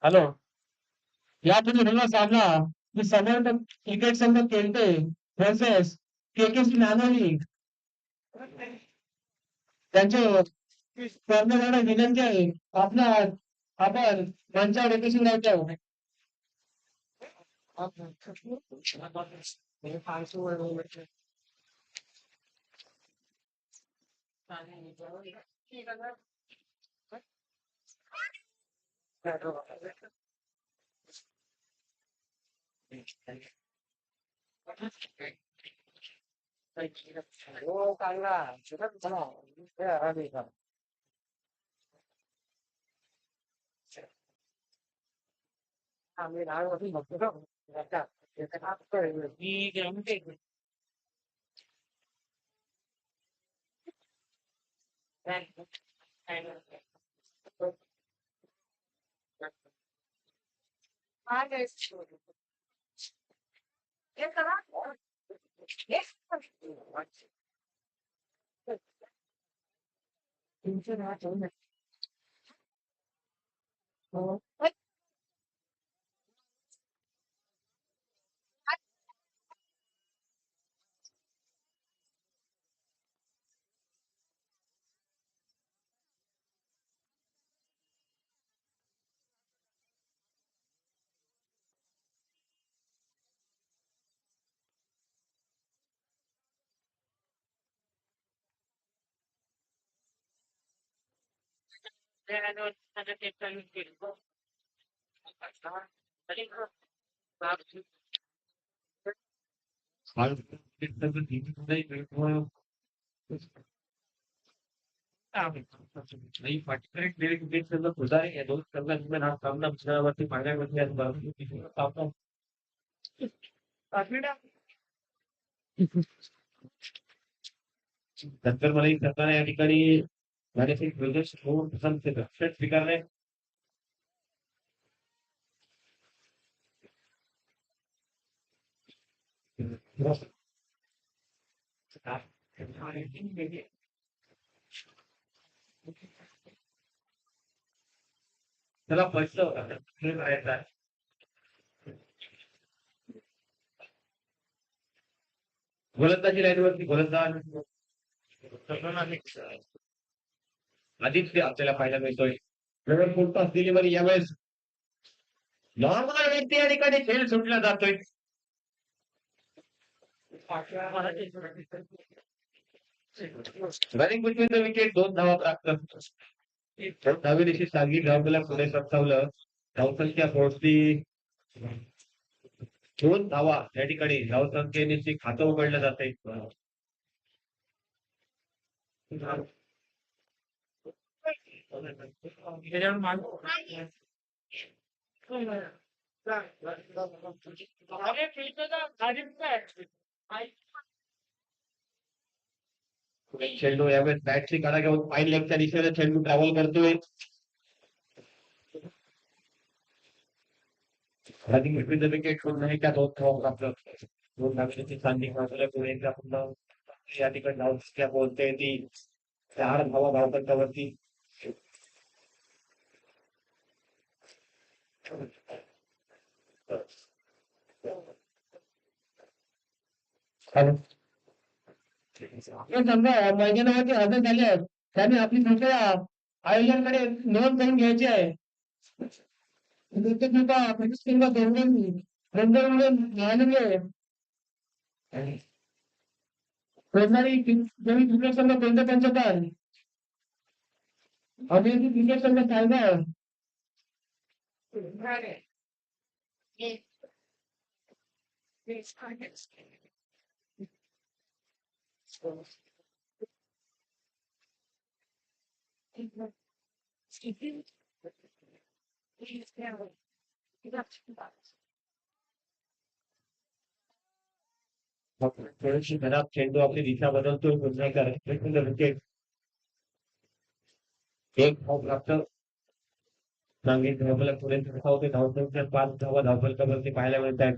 Hello. या तुम्ही मला सांगा की समर्थ क्रिकेट संघ खेळते वर्सेस केकेसी नानोली त्यांचे स्पर्धेकडे विनंती आहे. आपला आपण मंचावर एकशी राहतो. हो चांगला आम्ही लहान बघतो मी नाही पार्टिसिपेट होता है दोस्त करना जिसमें ना सामना वरती पाण्यामध्ये आपण नंतर मला एक सरकार या ठिकाणी माझ्यासाठी प्रोजेक्ट होऊन पसंत स्वीकारले. त्याला पैसे राहायचा गोलंदाजी लाईनवरती गोलंदाज आधीच ते आपल्याला पाहायला मिळतोय. फुटपाथ डिलिव्हरी यावेळेस नॉर्मल व्यक्ती या ठिकाणी खेळ सुटला जातोय. रनिंग बिटवीन द विकेट 2 धावा प्राप्त. दहावी दिवशी सांगी धावला पुढे सरसावलं. धावसंख्या पोहोचली 2 धावा या ठिकाणी धावसंख्येने खातं उघडलं जाते. चेंडू यावेळेस बॅटची काढा घेऊन फाईन लेगच्या दिशेने चेंडू ट्रॅव्हल करतोय. रनिंग बिटवीन द विकेट सोडून नाही का 2 धावा प्राप्त. 2 धावेची सांधी मारल्या पुढे एकदा पुन्हा या ठिकाणी धावसंख्या बोलते ती 4 धावा धावपंचावरती. समजा मैदानावरती हजर झाले आहेत त्यांनी आपली संख्या आयोजकांकडे नोंद करून घ्यायची आहे. क्रिकेट संघ कोणत्या पंचकार अभियान क्रिकेट संघ कायदा थोडीशी खराब चेंडू आपली दिशा बदलतोय पुन्हा विकेट 1 धाव प्राप्त. सांगीत धावला पुढे होते धावसंख्या 5 धावा धावफलकावरती पाहायला मिळत आहेत.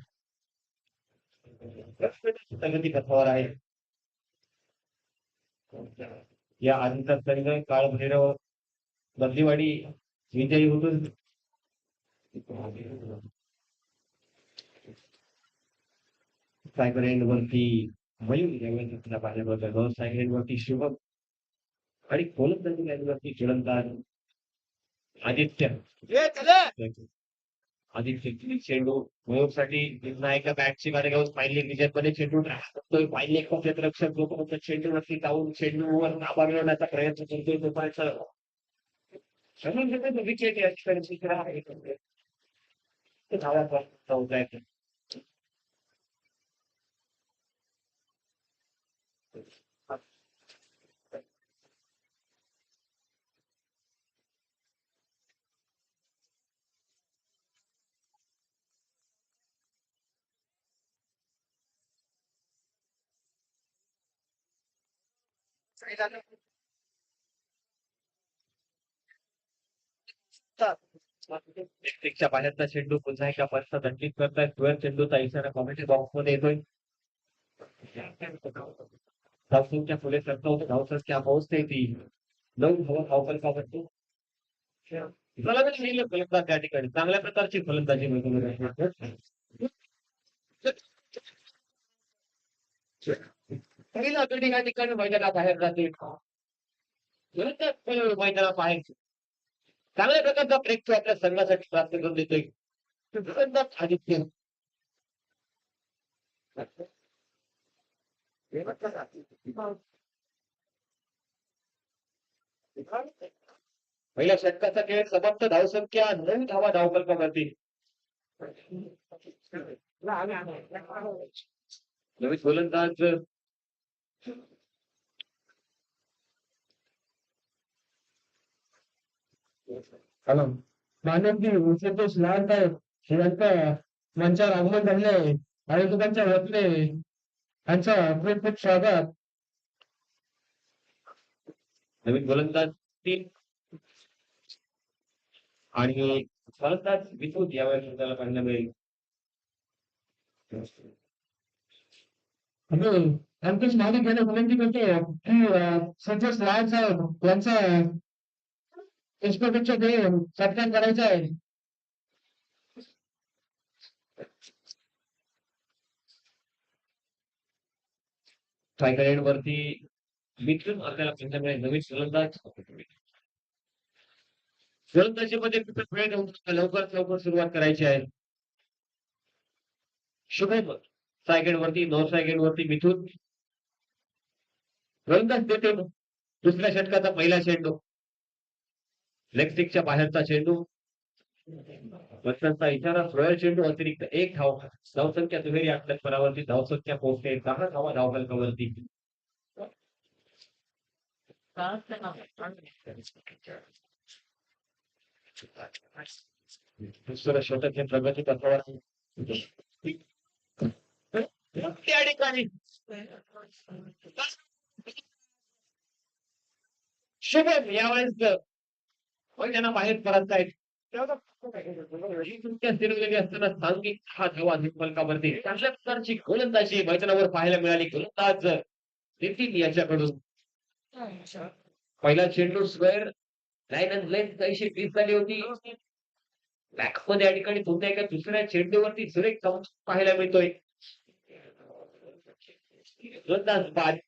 प्रगती पथावर आहे. या आधीचा संघ काळभैरव बदलीवाडी विजयी होतो. सायबर एंड वरती मयूर यावेळेस आपल्याला पाहायला मिळतोय. नॉन सायबर एंड वरती शुभम आणि गोलंदाजी लाईनवरती गोलंदाज आदित्य. आदित्य चेंडू मयूरसाठी निर्णायक बॅटची गाडी घेऊन पाहिले विजयपणे चेंडू टाकतोय. पाहिले क्षेत्ररक्षक जोपर्यंत चेंडूवरती जाऊन चेंडूवर ताबा मिळवण्याचा प्रयत्न करतोय तोपर्यंत विकेट या ठिकाणी धावा होत आहेत. च्या बाहेरचा चेंडू पुन्हा एका पंच दंडित करतायत. स्क्वेअर चेंडूचा इशारा कॉमेंट्री बॉक्स मध्ये येतोय. धावसंख्या पुढे सरकवतो. धावसंख्या पोहोचते ती 9 धावा धावफलकावरती. फलंदाज त्या ठिकाणी चांगल्या प्रकारची फलंदाजी पहिला गडी या ठिकाणी मैदानाबाहेर जाते. मैदानाबाहेर चांगल्या प्रकारचा ब्रेक तो आपल्या संघासाठी प्राप्त करून देतोय. आदित्य पहिल्या षटकाचा खेळ समाप्त. धावसंख्या 9 धावा धावफलकावरती. नवीन गोलंदाज हॅलो मानवजी संतोष लहान साहेब यांचं मंचावर आगमन झाले आहे आणि तो त्यांच्या वतने त्यांचं खूप खूप स्वागत. नवीन गोलंदाज 3 आणि फलंदाज विद्युत यावेळेस त्याला पाहायला मिळेल. आम्ही अंकुश मालिक यांना विनंती करतो की संतोष लहान साहेब यांचा इन्स्पेक्टरच्या ते सत्कार करायचा आहे. स्ट्रायकर एंड वरती मिथून आपल्याला पाहायला मिळेल. नवीन गोलंदाज गोलंदाजीमध्ये वेळ देऊन लवकरात लवकर सुरुवात करायची आहे. शुभम स्ट्रायक एंड वरती नो स्ट्रायक एंड वरती मिथून गोलंदाज देते. दुसऱ्या षटकाचा पहिला चेंडू लेग स्टिकच्या बाहेरचा चेंडू. वसंतचा इशारा. स्क्वेअर चेंडू अतिरिक्त 1 धाव. धावसंख्या दुहेरी आकलन परावरती. धावसंख्या पोहोचते 10 धावा धावफलकावरती. दुसरं षटक हे प्रगती पथावर त्या ठिकाणी शुभम यावेळेस त्यांना बाहेर परत आहेत. फिरवलेली असताना सांघिक हा धावा फलकावरती. चांगल्या प्रकारची गोलंदाजी मैदानावर पाहायला मिळाली. गोलंदाज नितीन याच्याकडून. पहिला चेंडू स्क्वेअर लाईन अँड लेंथ 20 झाली होती. बॅकमध्ये या ठिकाणी पुन्हा एका दुसऱ्या चेंडूवरती सुरेख पाहायला मिळतोय. गोलंदाज बाद.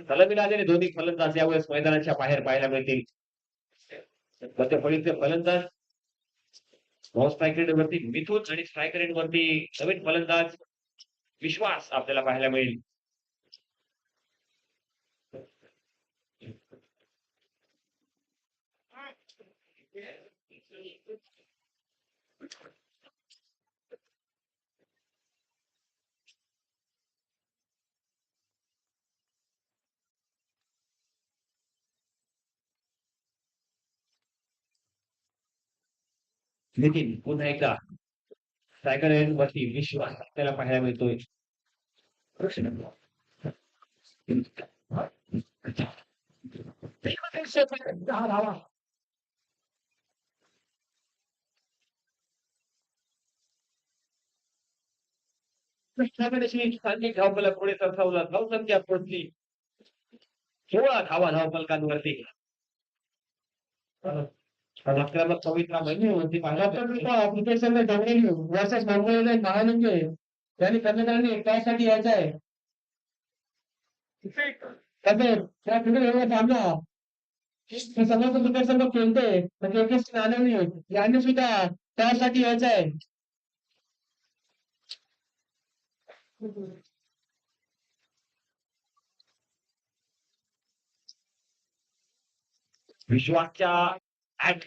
सलामीला आलेले दोन्ही फलंदाज यावेळेस मैदानाच्या बाहेर पाहायला मिळतील. मध्यफळीचे फलंदाज नॉन स्ट्रायकर वरती मिथून आणि स्ट्रायकर वरती नवीन फलंदाज विश्वास आपल्याला पाहायला मिळेल. नितीन पुन्हा एकदा स्ट्रायकर वरती विश्वास आपल्याला पाहायला मिळतोय. धावफलक पुढे सरसावला. धावसंख्या पोहोचली 16 धावा धावफलकांवरती. आक्रमक पवित्रा महिन्यावरती पाहिला क्रिकेट संघ डब्ल्यू वर्सेस मुंबई महानंगे त्यांनी कर्णधारांनी त्यासाठी यायचं आहे त्याचे त्या क्रिकेट थांबला समोरचा क्रिकेट संघ खेळते तर क्रिकेट नानवणी यांनी सुद्धा त्यासाठी यायचं आहे विश्वासच्या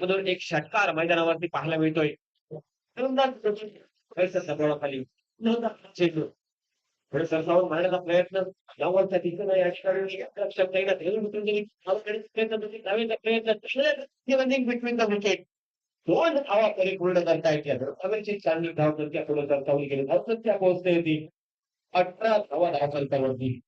मधून एक षटकार मैदानावरती पाहायला मिळतोय खाली चेंडू थोडं सरसावून मारण्याचा प्रयत्न गावाचा तिथं नाही प्रयत्न बिटवीन द विकेट दोन धावा तरी पूर्ण करता येते अमेरिकेची चांगली धाव संख्या पुढे सरसावली गेली धावसंख्या पोहोचते ती 18 धावा धावफलकावरती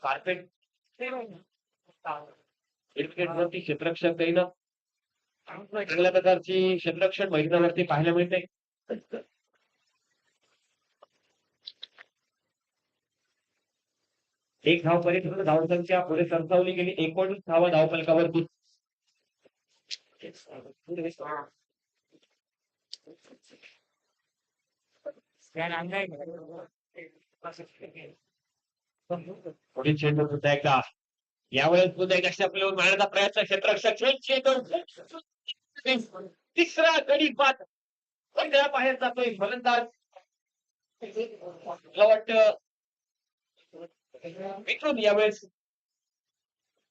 कार्पेट वरती क्षेत्ररक्षक चांगल्या प्रकारची क्षेत्ररक्षण मैदानावरती पाहायला मिळते एक धाव पर्यंत धावसंख्या पुढे सरसावली गेली 19 धावा धावफलकावरती पुढील चेंडू सुद्धा एकदा यावेळेस पुन्हा एक अशा आपल्यावर मारण्याचा प्रयत्न क्षेत्ररक्षक तिसरा गडी बाद बाहेर जातोय फलंदाज मला वाटतं विक्रम यावेळेस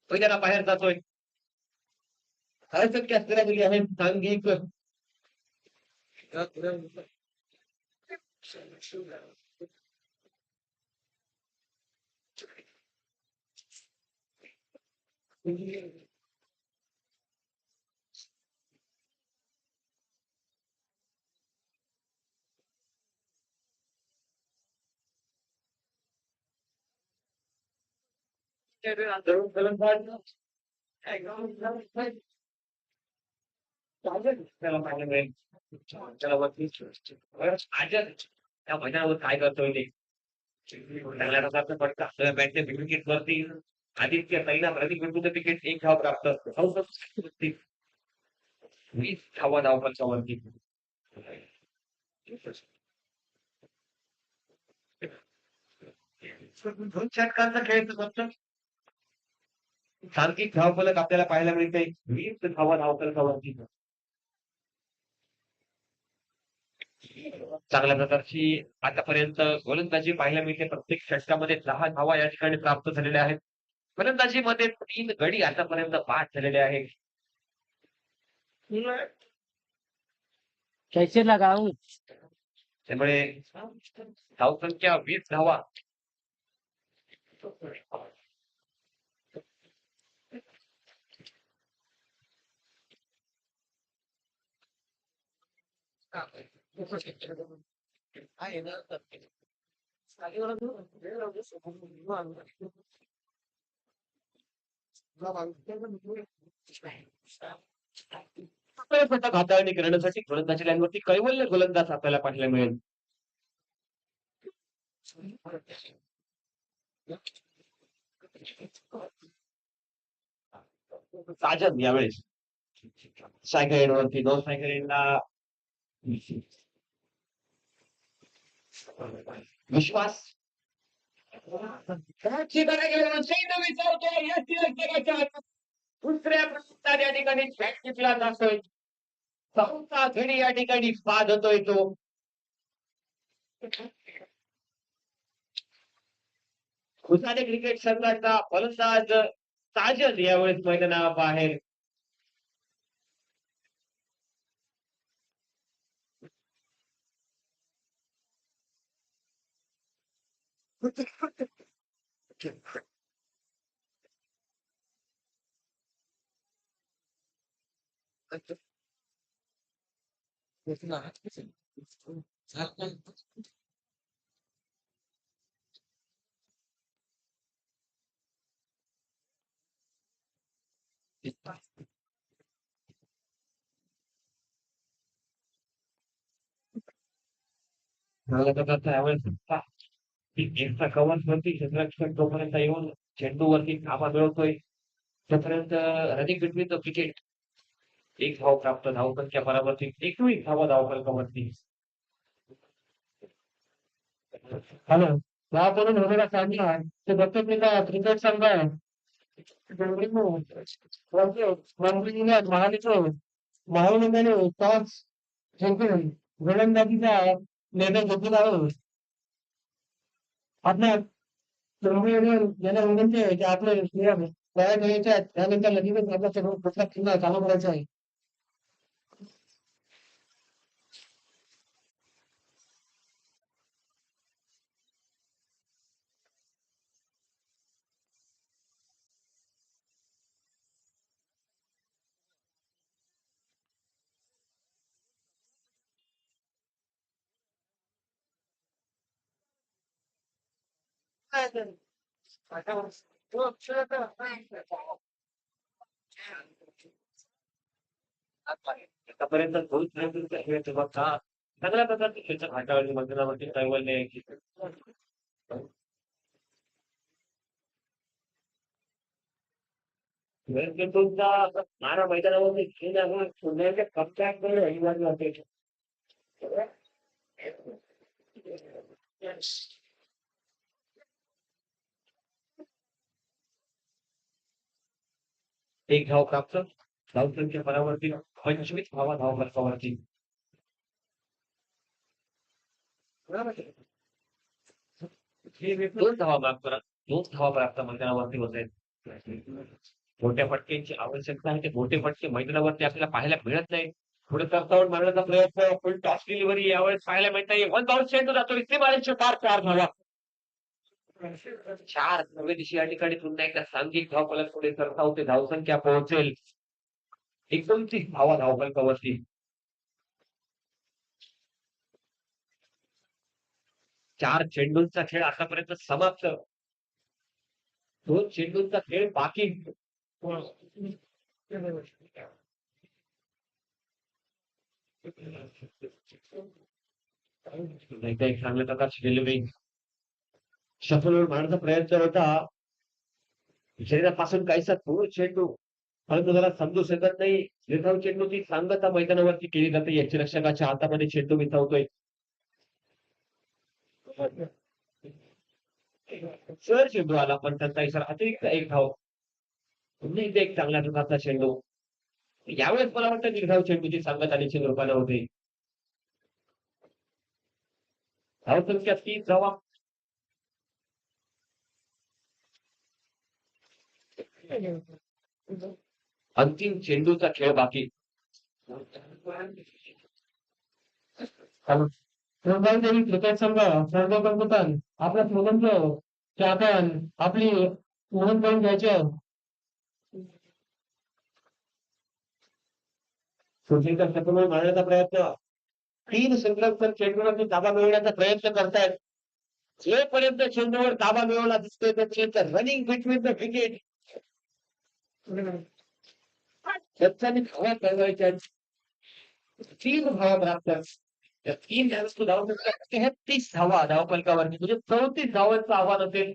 पहिल्यांदा बाहेर जातोय धावसंख्या स्थिरावली आहे सांघिक त्याला पाहायला मिळेल त्याला वरती त्या मैदानावर काय करतोय ते चांगल्या प्रकारचा फटका आपल्या बॅटने विकेट वरती आदित्य पहिला प्रदीप बिंदूचं विकेट एक धाव प्राप्त 20 धावा धावफलकावरती दोन षटकांचा खेळ फक्त सांघिक धावफलक आपल्याला पाहायला मिळते 20 धावा धावफलकावरती चांगल्या प्रकारची आतापर्यंत गोलंदाजी पाहायला मिळते प्रत्येक षटकामध्ये 10 धावा या ठिकाणी प्राप्त झालेल्या आहेत फलंदाजीमध्ये 3 गडी आतापर्यंत बाद झालेले आहेत कैसे लगाऊ त्यामुळे धावसंख्या 20 धावा फटक हाताळणी करण्यासाठी गोलंदाजी लाईनवरती कैवल्य गोलंदाज आपल्याला पाहायला मिळेल साजन यावेळेस सायकल वरती 2 सायकल विश्वास दुसऱ्या प्रमुखात या ठिकाणी टिपला जातोय चौथा घडी या ठिकाणी बाद होतोय तो गुजराती क्रिकेट संघाचा फलंदाज साजन यावेळेस मैदानाबाहेर मला तर वाटतं यावेळेस एकटा कव्हर वरती क्षेत्ररक्षक जोपर्यंत येऊन चेंडूवरती ताबा मिळवतोय तोपर्यंत रनिंग बिटवीन द विकेट एक धाव प्राप्त धावसंख्या परावर्तित एकही धावा धावफलकावरती. हॅलो, याकडून होणारा सामना ते दत्तपिता क्रिकेट संघ महाविद्यालय टॉस जिंकून गोलंदाजीचा निर्णय घेतलेला आहे. आपल्या याला विनंती आहे की आपले नियम तयार करायचे आहेत त्यानंतर लगेचच आपला सर्व कुठला किल्ला चालू करायचा आहे. आतापर्यंत दोन प्रयत्न खेळ तेव्हा का चांगल्या प्रकारचे खेळच्या घाटावरती मैदानावरती कैवल्य तुमचा मारा मैदानावरती खेळण्यावर पुण्याच्या कप्तानकडे अनिवार्य होते. एक धाव प्राप्त धावसंख्या परावर्ती 25 धावा धावफलकावरती. दोन धावा प्राप्त करा 2 धावा प्राप्त मैदानावरती होत आहेत. मोठ्या फटक्यांची आवश्यकता आहे ते मोठे फटके मैदानावरती आपल्याला पाहायला मिळत नाही. पुढे तरतावून मारण्याचा प्रयत्न फुल टॉस डिलिव्हरी यावेळेस पाहायला मिळत नाही. वन बाउन्स चेंडू जातो इथे मारायचे पार 4 धावा. 4 नव्या दिवशी या ठिकाणी पुन्हा एकदा सांघिक धावफलक पुढे तरतावते धावसंख्या पोहोचेल 29 धावा धावफलकावरती. 4 चेंडूंचा खेळ आतापर्यंत समाप्त. 2 चेंडूंचा खेळ बाकी. एकदा एक चांगल्या प्रकारची डिलिव्हरी सफल मारण्याचा प्रयत्न होता. शरीरापासून काहीसा दूर चेंडू परंतु त्याला समजू शकत नाही. निर्धाव चेंडूची सांगता मैदानावरती केली जाते. यष्टिरक्षकाच्या हातामध्ये चेंडू विसावतोय. सर चेंडू आला पण त्यांचा इशारा अतिरिक्त एक धाव. पुन्हा इथे एक चांगल्या प्रकारचा चेंडू. यावेळेस मला वाटतं निर्धाव चेंडूची सांगत आणि चेंडू रुपाला होते. धावसंख्या 30 धावा. अंतिम चेंडूचा खेळ बाकी. देवी क्रिकेट संघ सर्वप्रथम आपल्या मुलांचं की आपण आपली नोंद करून घ्यायची आहे. सुशीलकर चक्रवर्ती मारण्याचा प्रयत्न 3 संरक्षक चेंडूवरती ताबा मिळवण्याचा प्रयत्न करतायत. जोपर्यंत चेंडूवर ताबा मिळवला दिसतोय त्याच्या रनिंग बिटवीन द विकेट त्याच्याने धावा कळवायच्या 3 धावा प्राप्त. त्या 3 धावा तो धावा 33 धावा धावफलकावरती म्हणजे 34 धावांचं आव्हान असेल.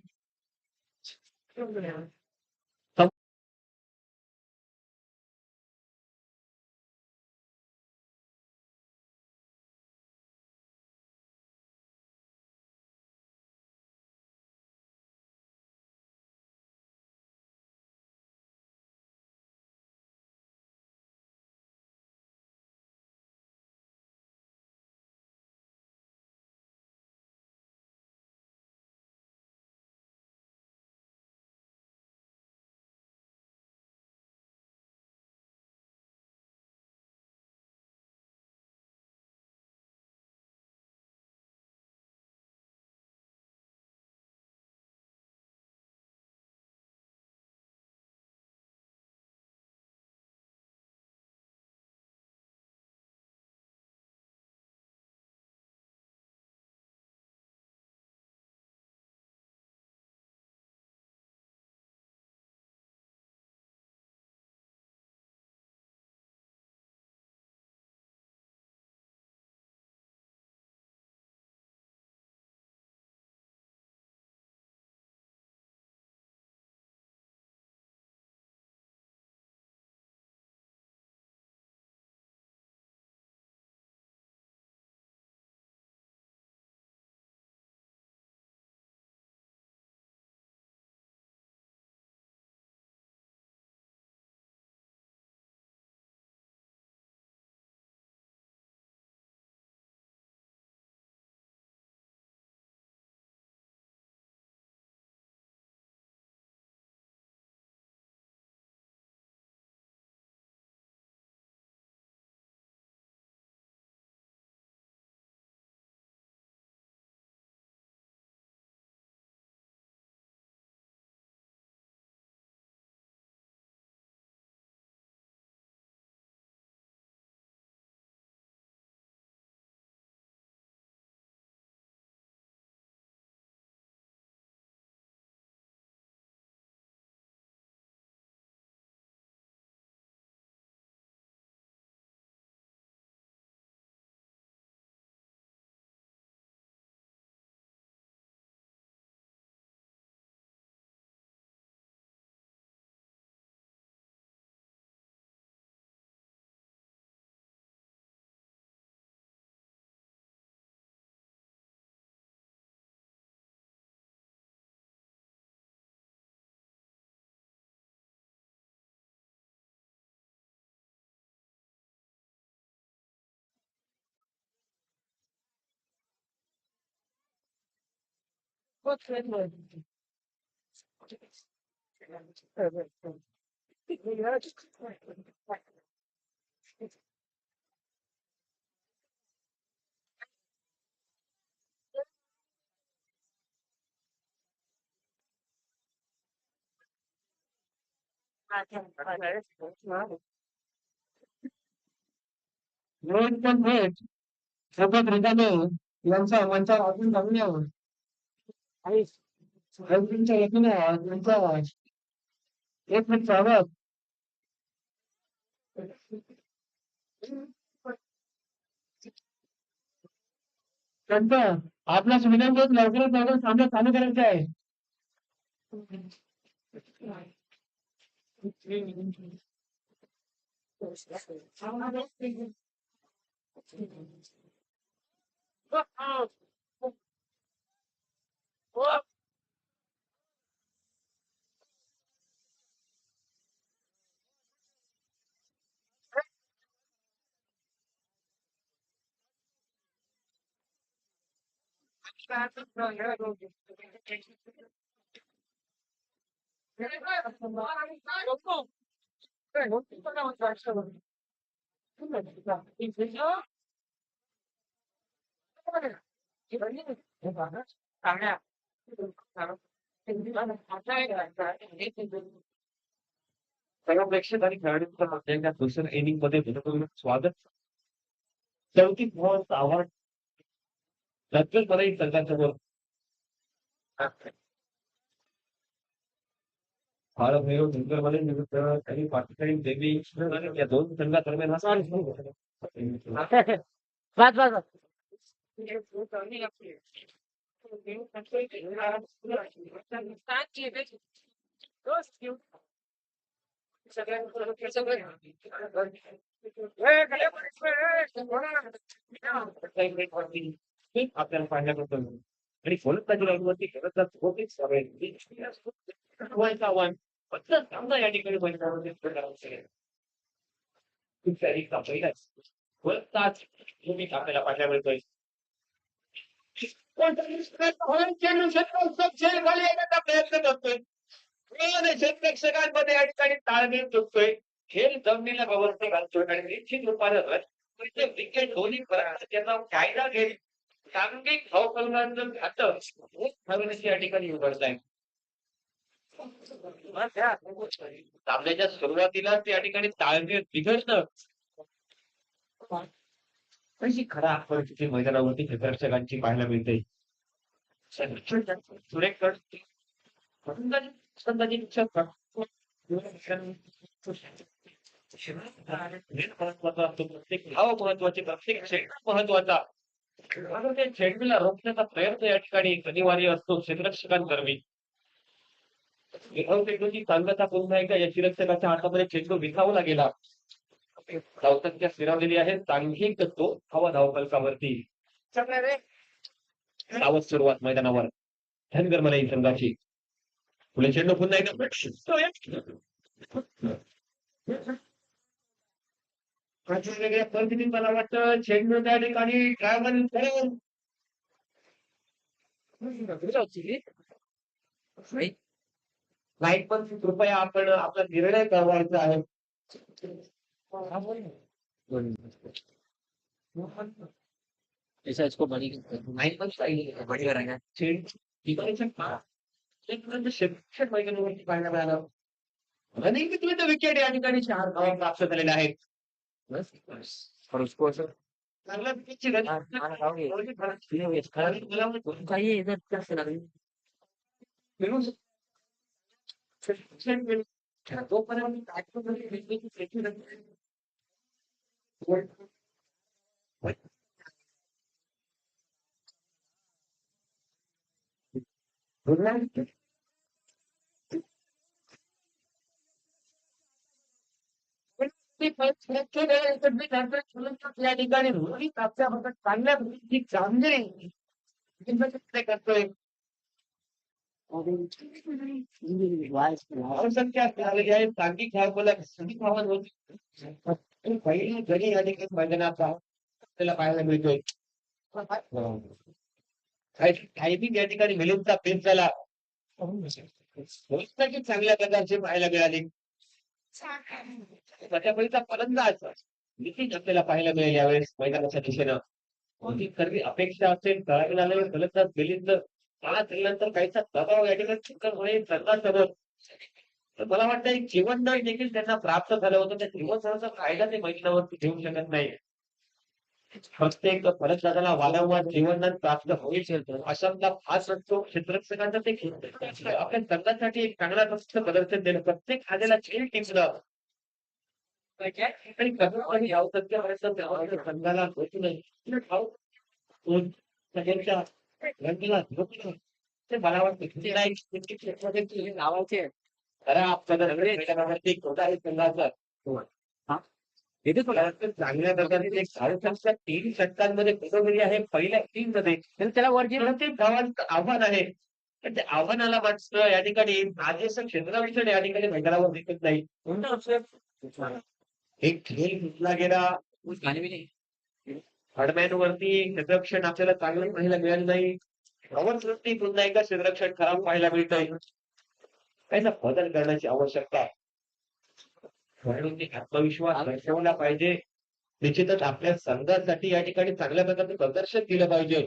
निरंजन थेट सोबत रिकामे यांचा मंचावर अजून जमण्यावर आणि रंगींच्या वतीने यांचा एक मिनिट स्वागत त्यांचं आपल्याच विनंतीत लवकरात लवकर सामना चालू करायचा आहे. सर्व प्रेक्षक आणि खेळाडूंचं आपल्या दुसऱ्या इनिंग मध्ये मनपूर्वक स्वागत. चौथी धावांचा आव्हान नक्कीच मला संघासमोर भारत नेहरू जिंकरमध्ये विरुद्ध काही पाकिस्तानी देवी या दोन संघादरम्यान हा बस बस आपल्याला पाहायला मिळतो आणि फलंदाजी लाईनवरती फलंदाज होतेच आव्हान फक्त सामना या ठिकाणी मैदानामध्ये खूप सारी पहिलाच फलंदाज भूमिका आपल्याला पाहायला मिळतोय. प्रयत्न करतोय प्रेक्षकांमध्ये या ठिकाणी ताळमेळ तुटतोय. खेळ जमिनीला गवरते घालतोय आणि निश्चित रूपानं विकेट दोन्ही त्यांना फायदा घेत सांघिक धावफलकांचं घातक ठरवण्याची या ठिकाणी उघडताय. सामन्याच्या सुरुवातीला या ठिकाणी ताळमेळ बिघडतं अशी खरा परिस्थिती मैदानावरती प्रेक्षकांची पाहायला मिळते. सुरेख महत्वाचा असतो. प्रत्येक धाव महत्वाची, प्रत्येक क्षेत्र महत्वाचा. ते चेंडूला रोखण्याचा प्रयत्न या ठिकाणी अनिवार्य असतो क्षेत्ररक्षकांतर्फे. चांगल्याचा पुन्हा एकदा यष्टिरक्षकाच्या हातामध्ये चेंडू विसावला गेला. धावसंख्या स्थिरावलेली आहे. सांघिक तो हवा धावफलकावरती सावध सुरुवात मैदानावर धनगर मलाई संघाची. पुढे चेंडू पुन्हा एकदा वेगळ्या परिस्थितीत मला वाटतं चेंडू त्या ठिकाणी ड्रायव्हर करून लाईट पण कृपया आपण आपला निर्णय कळवायचा आहे. ऐसा इसको बड़ी लाईट पण बड़ी करेंगे शिक्षक मैदानावरती पाहायला मिळालं. अनेक विकेट या ठिकाणी 4 धावा प्राप्त झालेल्या आहेत. और उसको ऐसा चांगला पिच गती चाहिए इधर क्या से लग मिळून तोपर्यंत आठवड्याची वेगवेगळी त्याची या ठिकाणी रोहित आपल्या हातात चांगल्या प्रकारची चांगली करतोय. धावसंख्या झालेली आहे. सांघिक धावफलक सगळी धावत होती. पहिली गडी या ठिकाणी मैदानाचा आपल्याला पाहायला मिळतोय. टायमिंग या ठिकाणी मिलिंदचा पेस झाला. गोलंदाजी चांगल्या प्रकारची पाहायला मिळाली. त्याच्यापैकीचा फलंदाज नितीन आपल्याला पाहायला मिळेल यावेळेस मैदानाच्या दिशेनं. कोणती खरी अपेक्षा असेल तळाला आलेले फलंदाज मिलिंद पाच झाल्यानंतर काहीसा दबाव या ठिकाणी चिखल होईल सरकार. तर मला वाटतं एक जीवनदान देखील त्यांना प्राप्त झालं होतं. त्या जीवनदानाचा फायदा ते मैदानावरती घेऊ शकत नाही. प्रत्येक फलंदाजाला वारंवार जीवनदान प्राप्त होईल अशातला भास असतो. क्षेत्ररक्षकांचा ते आपल्या संघासाठी एक चांगला प्रदर्शन देणं प्रत्येक खाद्याला खेळ टिकणं आणि कसं यावं सत्य संघाला होत नाही. ते मला वाटतं नावाचे खरा आपल्याला मैदानावरती कोणताही संघाचा येते चांगल्या प्रकारे एक 3 षटकांमध्ये बरोबरी आहे पहिल्या 3 मध्ये त्याला वरची ते गावांचं आव्हान आहे. पण त्या आव्हानाला मात्र या ठिकाणी राजेश क्षेत्ररक्षण या ठिकाणी मैदानावर दिसत नाही. एक खेळ घेतला गेला हडमॅनवरती क्षेत्ररक्षण आपल्याला चांगलं पाहायला मिळालं नाही. रवरवरती पुन्हा एकदा क्षेत्ररक्षण खराब पाहायला मिळतंय. काहीसा बदल करण्याची आवश्यकता आहे. खेळाडूंनी आत्मविश्वास दर्शवला पाहिजे. निश्चितच आपल्या संघासाठी या ठिकाणी चांगल्या प्रकारचं प्रदर्शन केलं पाहिजे.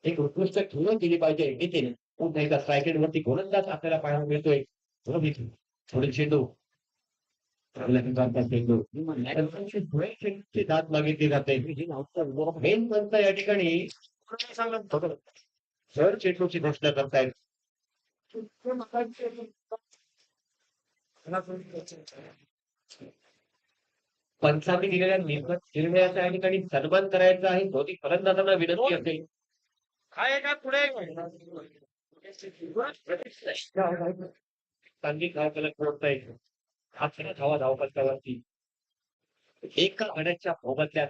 एक उत्कृष्ट खेळ केली पाहिजे. नितीन पुन्हा एकदा स्ट्रायकेट वरती गोलंदाज आपल्याला पाहायला मिळतोय. थोडे चेंडू चेंडूची दात मागितली जाते. मेन पंच या ठिकाणी जर चेंडूची घोषणा करतायत. पंचांनी दिलेल्या निर्णयाचा या ठिकाणी सन्मान करायचा आहे. दोन्ही फलंदाजांना विनंती असेल. सांघिक धावफलक मोडताय. 11 धावा धावफलकावरती एका गड्याच्या मोबदल्यात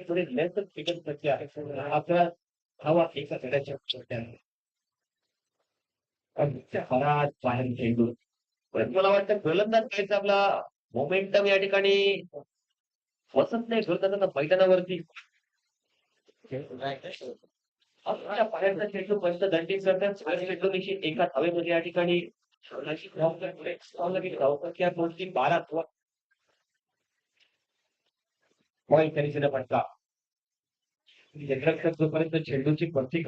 थोडे लेसच फिगर सत्य आहे. 11 धावा एका गड्याच्या मोबदल्यात आहे. फराज बाहेर चेंडू मला वाटतं गोलंदाज करायचा आपला मोमेंटम या ठिकाणी वसत नाही. गोलंदाजांना मैदानावरती पायाचा चेंडू पंच दंडित करतात. चेंडू निश्चित एका धावेमध्ये या ठिकाणी धावपक्या गोष्टी 12 पॉईंट तरी पडला. क्षेत्ररक्षक जोपर्यंत चेंडूची प्रत्येक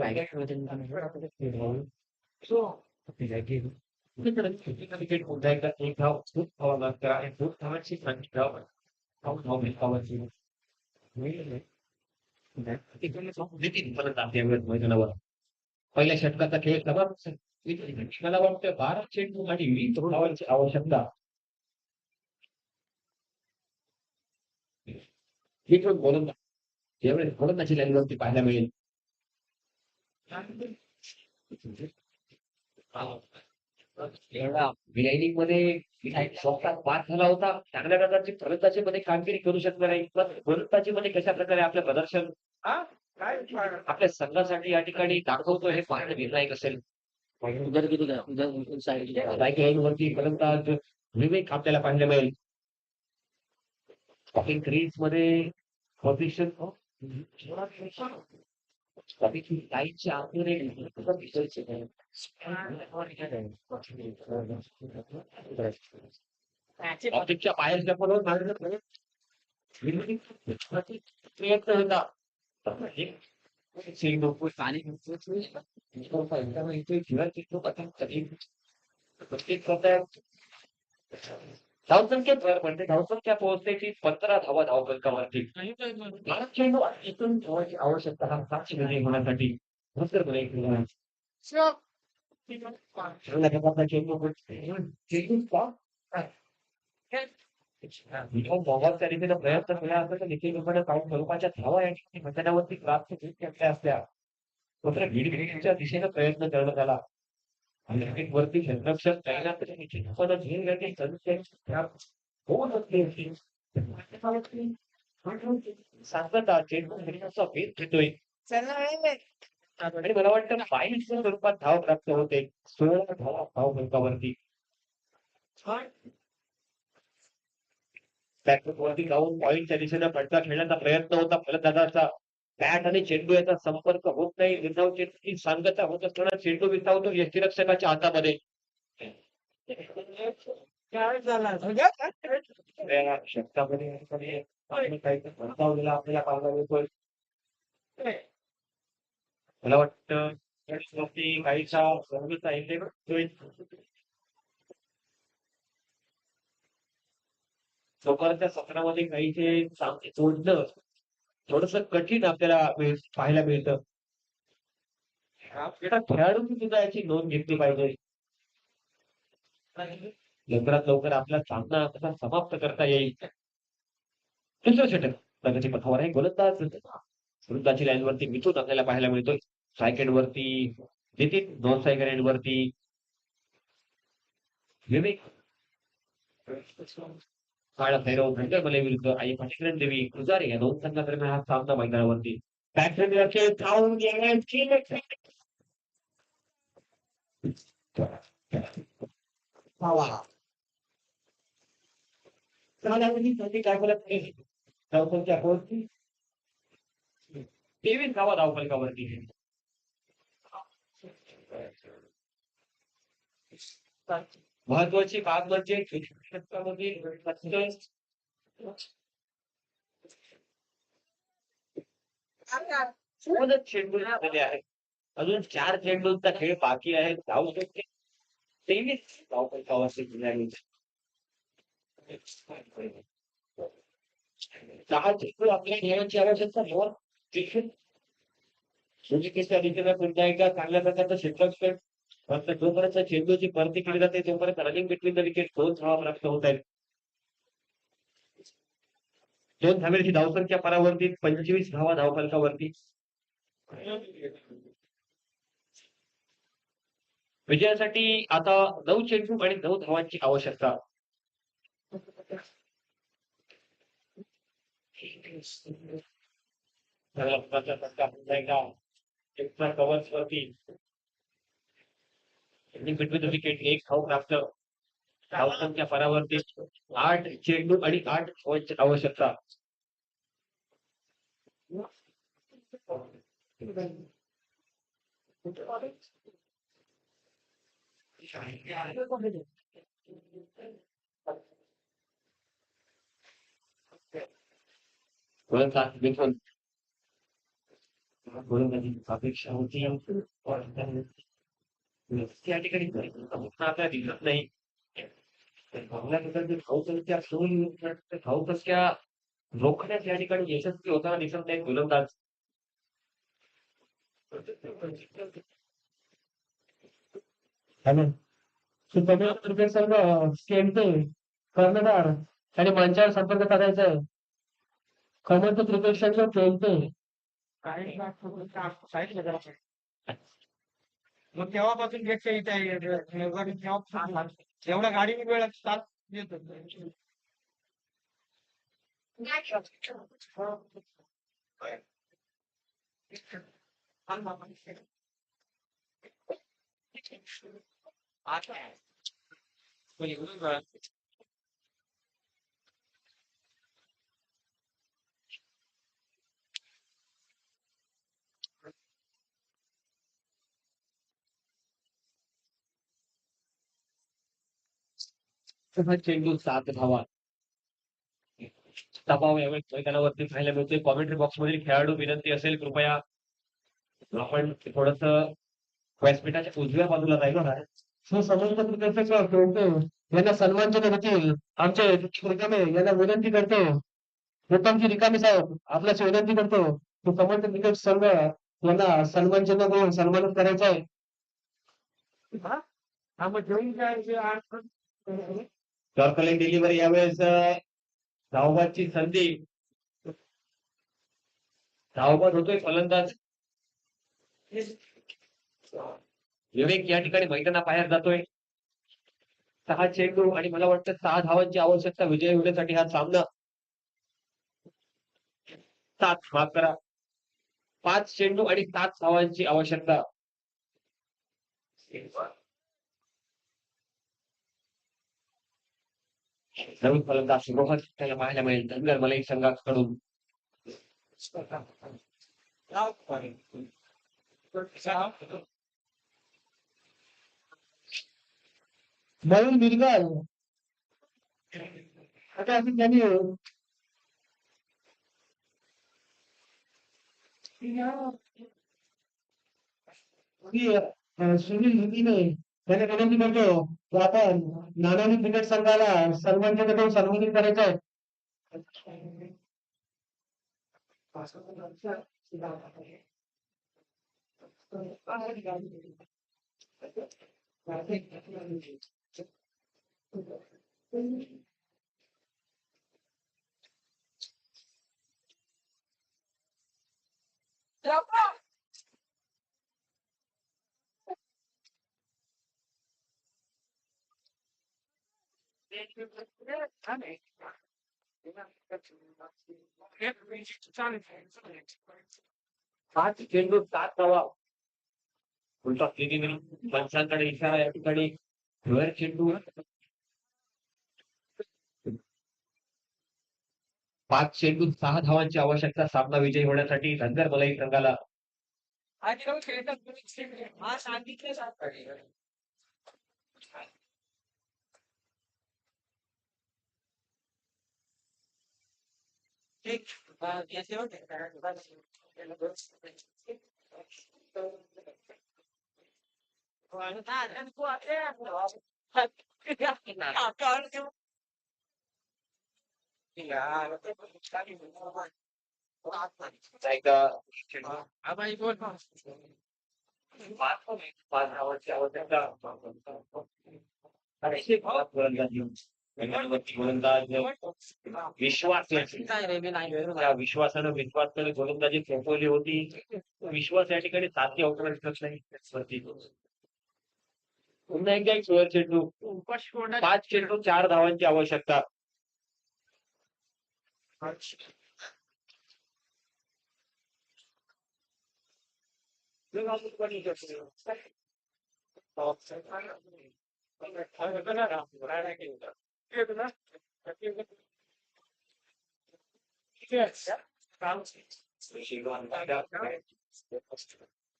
क्रिकेट पुन्हा एकदा एक धाव खूप धावा लागतात आणि खूप धावांची संख्या मैदानावर पहिल्या षटकाचा खेळ समाप्त. मला वाटतं 12 चेंडू आणि 20 धावांची आवश्यकता. ही पण गोलंदाज ज्यावेळेस गोलंदाजी लाईनवरती पाहायला मिळेल. इनिंग मध्ये स्वतः पास झाला होता. चांगल्या प्रकारची फलंदाजी मध्ये कामगिरी करू शकणार नाही. गोलंदाजी मध्ये कशा प्रकारे आपलं प्रदर्शन आपल्या संघासाठी या ठिकाणी दाखवतो हे पाहणं निर्णायक असेल. वरती फलंदाज विवेक आपल्याला पाहायला मिळेल. क्रीज मध्ये पोझिशन लाईनच्या ऑब्जेक्टच्या बाहेरच्या प्रयत्न होता. धावसंख्येत भर पडते. धावसंख्या पोहोचण्याची 15 धावा धावफलकावरती. चेंडू इथून धावांची आवश्यकता हा 7 गती होण्यासाठी त्या रीतीने प्रयत्न केला असता तर देखील काही स्वरूपाच्या धावा या ठिकाणी मैदानावरती प्राप्त केल्या असत्या. मात्र भिडभिडीच्या दिशेने प्रयत्न करण्यात आला. वरती क्षेत्ररक्षक तैनात सांगता चेंडू भेद घेतोय. आणि मला वाटतं 22 स्वरूपात धाव प्राप्त होते. 16 धावा धावफलकावरती. वरती जाऊन पॉईंटच्या दिशेने फटका खेळण्याचा प्रयत्न होता फलंदाजाचा. बॅट आणि चेंडू याचा संपर्क होत नाही. निर्धाव चेंडूची सांगता होत असताना चेंडू विसावतो यष्टीरक्षकाच्या हातामध्ये. त्या षटकामध्ये आपण काही बदलावलेला आपल्याला पाहायला मिळतोय. मला वाटतं काहीसा सर्वच आहे. लोकांच्या सत्रामध्ये काही जे सामने जोडणं थोडस कठीण आपल्याला पाहायला मिळतं. आपल्याला खेळाडूंनी सुद्धा याची नोंद घेतली पाहिजे. लवकरात लवकर आपला सामना कसा समाप्त करता येईल. दुसरं षटक प्रगती पथावर आहे. गोलंदाज विरुद्धाची लाईन वरती मिथून आपल्याला पाहायला मिळतोय. सायकेड वरती नितीन, नॉन सायकेड वरती विवेक. काळा भैरव भंडरमले विरुद्ध आई पाटील देवी पुजारी या दोन संघादरम्यान हा सामना मैदानावरती. बॅटमॅन खेळ धावून गेल्याची काय बोलत धावपलच्या वरती 23 धावा धावपलकावरती. महत्वाची बाब म्हणजे षटकामध्ये चेंडू झालेले आहेत. अजून 4 चेंडूंचा खेळ बाकी आहे. धाव 23 धावपलकावरती जिंकण्याची 10 चेंडू आपल्या खेळाची आवश्यकता सुजिकेच्या दिशेने पुन्हा एकदा चांगल्या प्रकारचं क्षेत्ररक्षण. फक्त जोपर्यंत चेंडूची परती केली जाते तोपर्यंत रनिंग बिटवीन द विकेट 2 धावा प्राप्त होत आहेत. 2 धावेची धावसंख्या परावर्तीत 25 धावा धावफलकावरती. विजयासाठी आता 9 चेंडू आणि 9 धावांची आवश्यकता. एक्स्ट्रा कव्हर्स वरती बिटवीन द विकेट 1 धाव प्राप्त. धावसंख्या परावर्तीत 8 चेंडू आणि 8 धावांची आवश्यकता. अपेक्षा होती त्या ठिकाणी आपल्याला दिसत नाही. धावसंख्या रोखण्यात या ठिकाणी यशस्वी होताना दिसत नाही गोलंदाज. क्रिकेट संघ खेळते कर्णधार आणि मंचावर संपर्क साधायचा. कमलचं क्रिकेट संघ खेळते मग तेव्हापासून घेतच्या इथे एवढा गाडी वेळ साथ येतो. चेंडू 7 धावा. दबाव यावेळी मैदानावरती पाहायला मिळतोय. कॉमेंट्री बॉक्स मधील खेळाडू विनंती असेल कृपया आपण थोडस व्यासपीठाच्या उजव्या बाजूला जायला. यांना सन्मानचिन्ह देतील. आमचे रिकामे यांना विनंती करतो. उत्तमजी रिकामे साहेब आपल्याची विनंती करतो की समर्थ क्रिकेट संघ यांना सन्मानचिन्ह देऊन सन्मानित करायचा आहे. टॉर्कलाईन डिलिव्हरी यावेळेस धावबादची संधी. धावबाद होतोय फलंदाज विवेक या ठिकाणी मैदानाबाहेर जातोय. 6 चेंडू आणि मला वाटतं 6 धावांची आवश्यकता विजय होण्यासाठी. हा सामना 7 माफ करा 5 चेंडू आणि 7 धावांची आवश्यकता. नवीन फलंदाज रोहन त्याला पाहायला मिळेल धनगर मलई संघाकडून. मयूर मिरगाल आता अजून त्यांनी सुनील मुदीने त्याने विनंती करतो की आपण नानानी क्रिकेट संघाला सन्मानचिन्ह देऊन सन्मानित करायचं आहे. पाच चेंडू 7 धावा. उलटा स्थितीने पंचांकडे इशारा या ठिकाणी वर चेंडू 5 चेंडू 6 धावांची आवश्यकता सामना विजयी होण्यासाठी धनगर मलाई संघाला. एकदा चेंडू 5 धावांची आवश्यकता. अक्षय कुमार गोलंदाजी. गोलंदाज विश्वास त्या विश्वासानं विश्वासाने गोलंदाजी थोपवली होती. विश्वास या ठिकाणी 7 आउटवर दिसत नाही वरती. पुन्हा एकदा एक 16 चेंडू 5 चेंडू 4 धावांची आवश्यकता.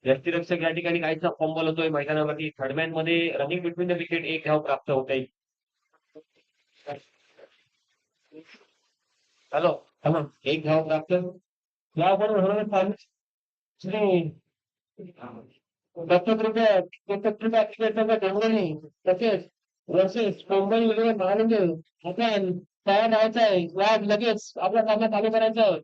यष्टीरक्षक या ठिकाणी काहीचा फॉर्मबॉल होतोय मैदानावरती. थर्डमॅन मध्ये रनिंग बिटवीन द विकेट 1 धाव प्राप्त होत आहे. हॅलो 1 धाव प्राप्त. याबरोबर होणारे श्री दत्तकृपया डोंगरी तसेच वर्सेस कोंबडी वगैरे महानंद आपण तयार राहायचं आहे. या लगेच आपला सामना चालू करायचा आहे.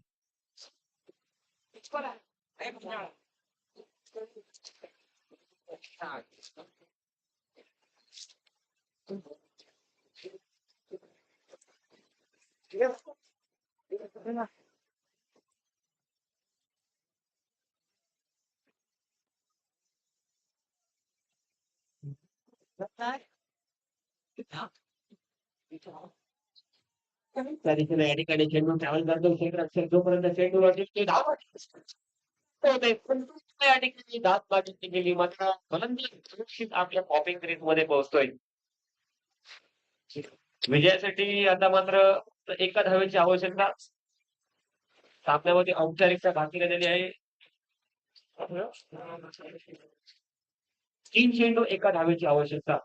त्या दिशेने या ठिकाणी चेंडू ट्रॅव्हल करतो. क्षेत्ररक्षक जोपर्यंत चेंडू वाटेल ते धाव होते. पण या ठिकाणी दात मागितली गेली मात्र फलंदाज सुरक्षित आपल्या पॉपिंग क्रीज मध्ये पोहोचतोय. विजयासाठी आता मात्र 1 धावेची आवश्यकता. सामन्यामध्ये औपचारिकता बाकी राहिलेली आहे. 3 चेंडू 1 धावेची आवश्यकता.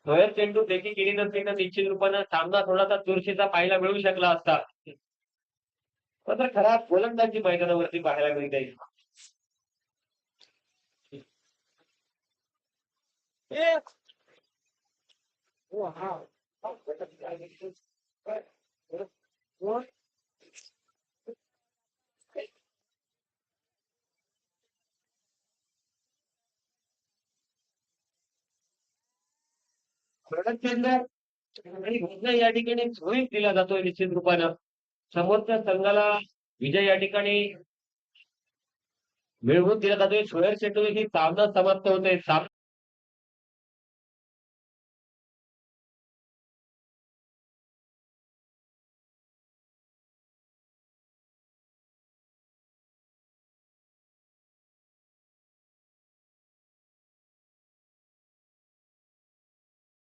रोयल चेंडू देखील केली नसती तर निश्चित रूपानं सामना थोडासा चुरशीचा पाहायला मिळू शकला असता. मात्र खराब गोलंदाजी मैदानावरती पाहायला मिळत आहे. या ठिकाणी झोईत दिला जातोय निश्चित रूपानं. समोरच्या संघाला विजय या ठिकाणी मिळवून दिला जातोय. 16 चेंडू ही सामना समाप्त होतोय.